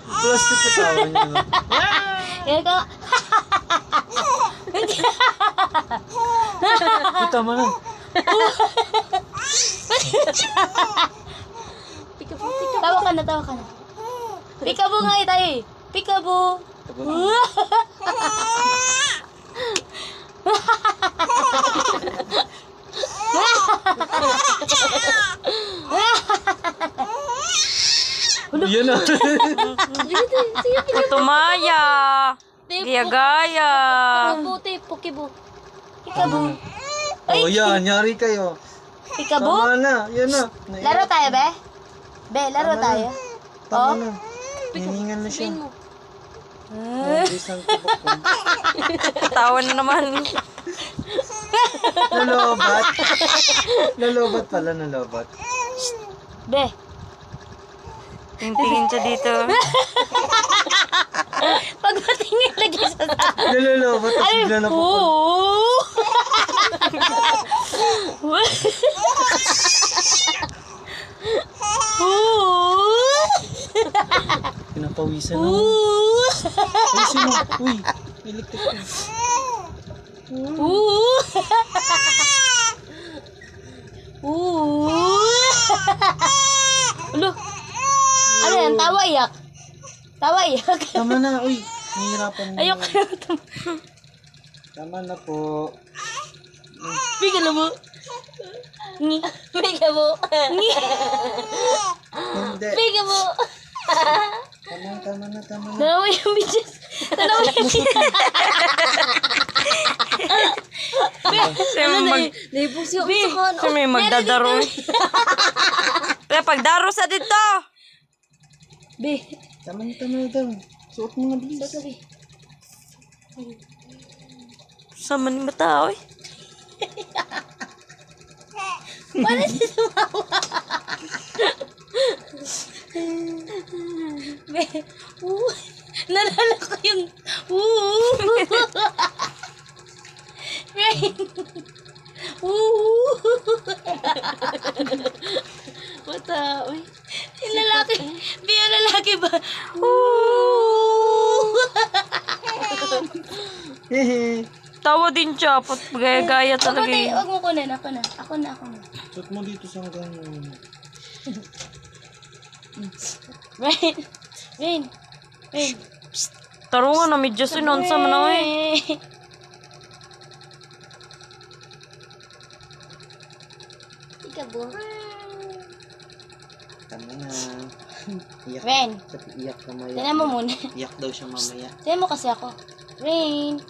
Plastic katawa niya, no? Yan ko. Kita mo na. Tawa ka na, tawa ka na. Peekaboo nga tayo eh. Peekaboo. Yan na. Tumaya. Gaya-gaya. Peekaboo. Peekaboo. Oh, yan. Nyari kayo. Peekaboo? Tama na. Yan na. Laro tayo, be? Be, laro tayo. Tama na. Hiningan na siya. Mabilis ang tubok ko. Katawa na naman. Nalobat. Nalobat pala, nalobat. Be. Tingin siya dito. Pag matingin lagi sa Nalolobat. Tapos bigla na po. Pinapawisan na. Pawisin mo. Uy. Electric ko. Ulo. Ano yan? Tawa iyak. Tawa iyak. Tama na. Uy. Nahihirapan mo. Ayoko na. Tama na po. Bigyan mo. Ngi. Bigyan mo. Ngi. Hindi. Bigyan mo. Tama na. Dalawa yung bitches. Dalawa yung bitches. Naipusi ako sa kanan. Siya may magdadaro. Kaya pagdaro sa dito. Be. Tama na daw. Suot mo nga bilis. Sabi. Sama ni matao eh. Paano siya sumawa? Be. Nalala ko yung Rain. Mata. Uy. Yung lalaki. Be, yung lalaki ba? Tawa din siya. Gaya-gaya talaga eh. Huwag mo kunin. Ako na. Suot mo dito sa hanggang. Rain. Tarungan na medyo sinonsa mo na eh. Peekaboo. Tama na. Iyak. Rain. Iyak na maya. Tignan mo muna. Iyak daw siya mamaya. Tignan mo kasi ako. Rain.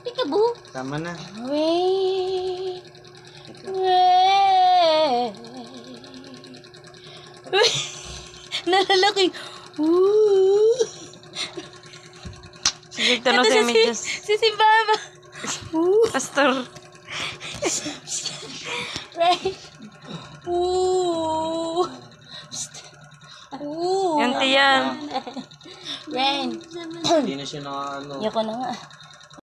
Peekaboo. Tama na. Rain. Nalalaki. Sige, tanong sa images. Si Simbaba. Pastor. Rain. Yan tiyan. Rain. Hindi na siya na ano. Ayoko na nga.